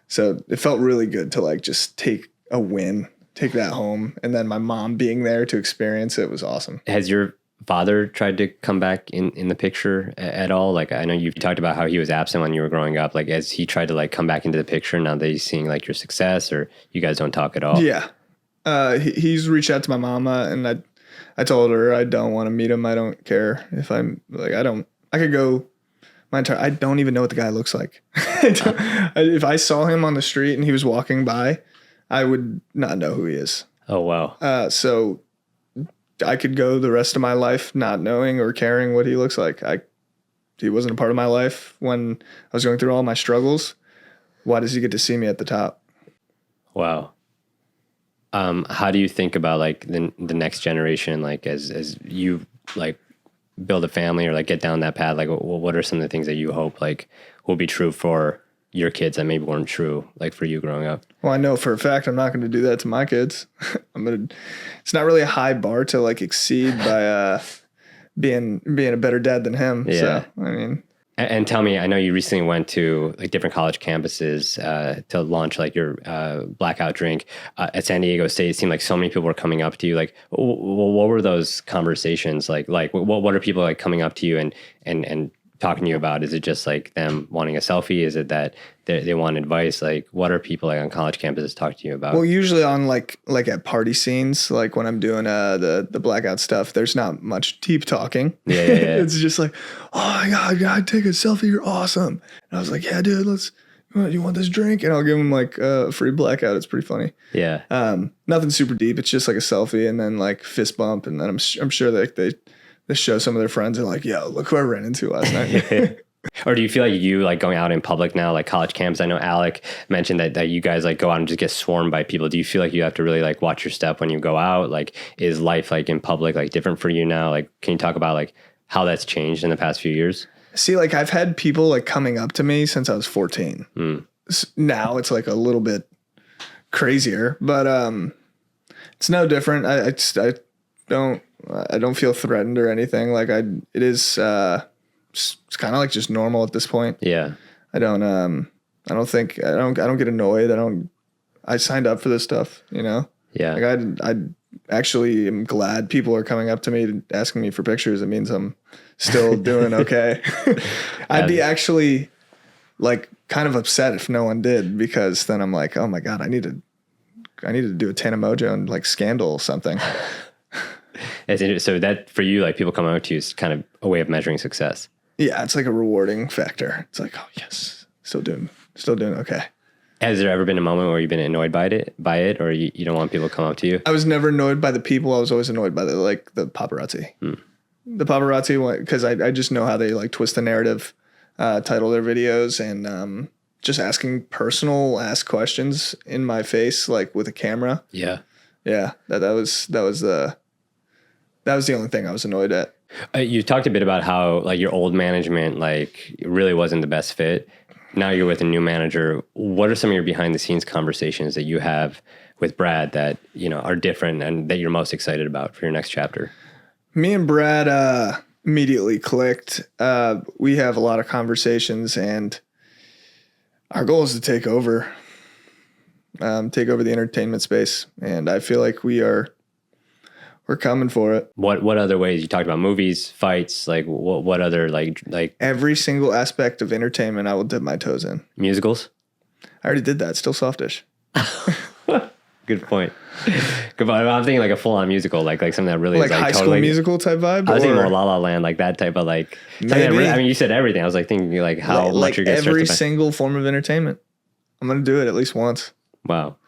So it felt really good to like just take a win, take that home. And then my mom being there to experience it was awesome. Has your father tried to come back in the picture at all? Like, I know you've talked about how he was absent when you were growing up. Like, has he tried to like come back into the picture now that he's seeing like your success, or you guys don't talk at all? Yeah. He's reached out to my mama, and I told her I don't want to meet him. I don't care if I'm like, I could go I don't even know what the guy looks like. If I saw him on the street and he was walking by, I would not know who he is. Oh, wow. So I could go the rest of my life not knowing or caring what he looks like. he wasn't a part of my life when I was going through all my struggles. Why does he get to see me at the top? Wow. How do you think about like the next generation, like as you like build a family or like get down that path? Like what are some of the things that you hope like will be true for your kids that maybe weren't true like for you growing up? Well, I know for a fact I'm not going to do that to my kids. It's not really a high bar to like exceed by being a better dad than him. Yeah. So, I mean, and tell me, I know you recently went to like different college campuses to launch like your blackout drink at San Diego State. It seemed like so many people were coming up to you. Like, what were those conversations like? Like, what are people like coming up to you and talking to you about? Is it just like them wanting a selfie? Is it that they want advice? Like, what are people like on college campuses talking to you about? well, usually on like at party scenes, like when I'm doing the blackout stuff, there's not much deep talking. Yeah. It's just like, oh my God, take a selfie. You're awesome. And I was like, yeah, dude, you want this drink? And I'll give them like a free blackout. It's pretty funny. Yeah. Nothing super deep. It's just like a selfie and then like fist bump. And then I'm sure that they show some of their friends and like, yo, look who I ran into last night. Or do you feel like you like going out in public now, like college camps? I know Alec mentioned that you guys like go out and just get swarmed by people. Do you feel like you have to really like watch your step when you go out? Like, is life like in public like different for you now? Like, can you talk about like how that's changed in the past few years? See, like I've had people like coming up to me since I was 14. Now it's like a little bit crazier, but it's no different. I don't feel threatened or anything. Like it's kind of like just normal at this point. Yeah. I don't get annoyed. I signed up for this stuff, you know? Yeah. Like I actually am glad people are coming up to me asking me for pictures. It means I'm still doing okay. I'd be actually like kind of upset if no one did, because then I'm like, oh my God, I need to do a Tana Mojo and like scandal something. So that for you, like people coming out to you is kind of a way of measuring success. Yeah, it's like a rewarding factor. It's like, oh yes, still doing okay. Has there ever been a moment where you've been annoyed by it, or you don't want people to come up to you? I was never annoyed by the people. I was always annoyed by the paparazzi. The paparazzi, because I just know how they like twist the narrative, title their videos, and just asking ask questions in my face, like with a camera. Yeah. Yeah, that was the only thing I was annoyed at. You talked a bit about how like your old management like really wasn't the best fit. Now you're with a new manager. What are some of your behind the scenes conversations that you have with Brad that, you know, are different and that you're most excited about for your next chapter? Me and Brad immediately clicked. We have a lot of conversations, and our goal is to take over the entertainment space. And I feel like we're coming for it. What other ways? You talked about movies, fights, like what other like every single aspect of entertainment I will dip my toes in. Musicals? I already did that. Still Softish. Good point. Good point. I'm thinking like a full on musical, like something that really like is like High totally, School Musical type vibe. I was thinking more La La Land, like that type of like. Maybe. I mean, you said everything. I was like thinking like how much you're gonna every single form of entertainment. I'm gonna do it at least once. Wow.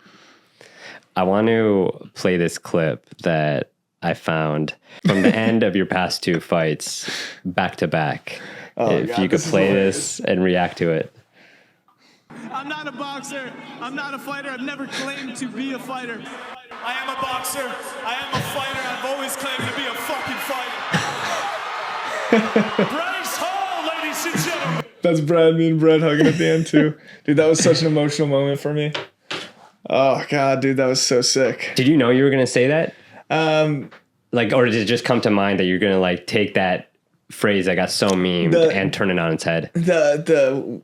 I want to play this clip that I found from the end of your past two fights back to back. If God, you could play this and react to it. I'm not a boxer. I'm not a fighter. I've never claimed to be a fighter. I am a boxer. I am a fighter. I've always claimed to be a fucking fighter. Bryce Hall, ladies and gentlemen. That's Brad. Me and Brad hugging at the end too. Dude, that was such an emotional moment for me. Oh God, dude, that was so sick. Did you know you were going to say that? Like, or did it just come to mind that you're going to like take that phrase that got so memed and turn it on its head? The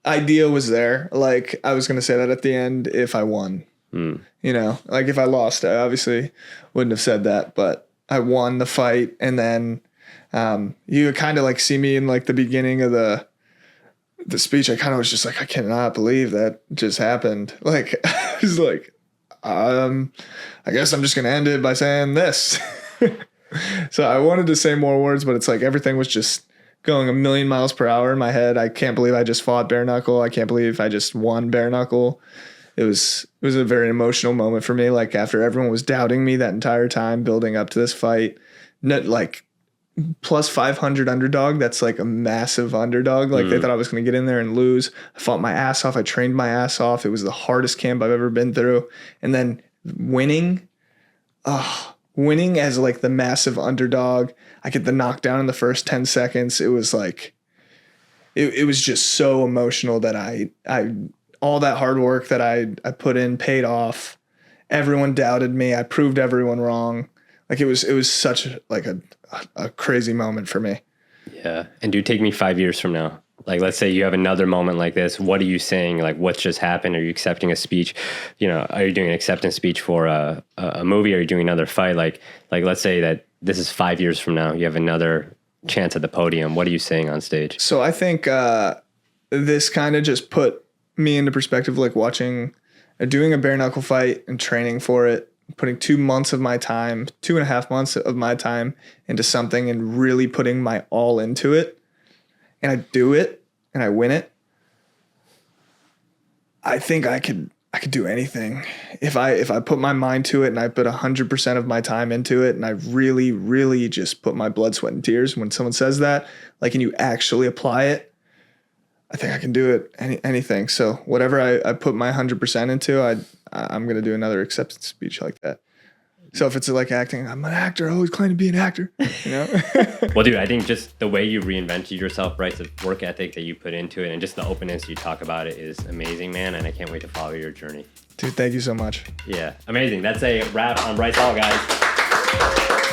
idea was there. Like, I was going to say that at the end if I won. You know, like if I lost, I obviously wouldn't have said that, but I won the fight. And then you kind of like see me in like the beginning of the speech. I kind of was just like, I cannot believe that just happened. Like, I was like, I guess I'm just going to end it by saying this. So I wanted to say more words, but it's like everything was just going a million miles per hour in my head. I can't believe I just fought bare knuckle. I can't believe I just won bare knuckle. It was a very emotional moment for me. Like after everyone was doubting me that entire time building up to this fight, like plus 500 underdog. That's like a massive underdog. Like they thought I was going to get in there and lose. I fought my ass off. I trained my ass off. It was the hardest camp I've ever been through. And then winning as like the massive underdog. I get the knockdown in the first 10 seconds. It was like, it was just so emotional that I all that hard work that I put in paid off. Everyone doubted me. I proved everyone wrong. Like it was such like a crazy moment for me. Yeah. And dude, take me 5 years from now. Like, let's say you have another moment like this. What are you saying? Like, what's just happened? Are you accepting a speech? You know, are you doing an acceptance speech for a movie? Are you doing another fight? Like, let's say that this is 5 years from now. You have another chance at the podium. What are you saying on stage? So I think this kind of just put me into perspective, like doing a bare knuckle fight and training for it, putting 2 months of my time, 2.5 months of my time into something and really putting my all into it. And I do it and I win it. I think I could do anything if I put my mind to it and I put 100% of my time into it and I really, really just put my blood, sweat, and tears. When someone says that, like, and you actually apply it, I think I can do it. Anything. So whatever I put my 100% into, I'm gonna do another acceptance speech like that. So if it's like acting, I'm an actor. I always claim to be an actor. You know. Well, dude, I think just the way you reinvented yourself, Bryce, the work ethic that you put into it, and just the openness you talk about it is amazing, man. And I can't wait to follow your journey. Dude, thank you so much. Yeah, amazing. That's a wrap on Bryce Hall, guys.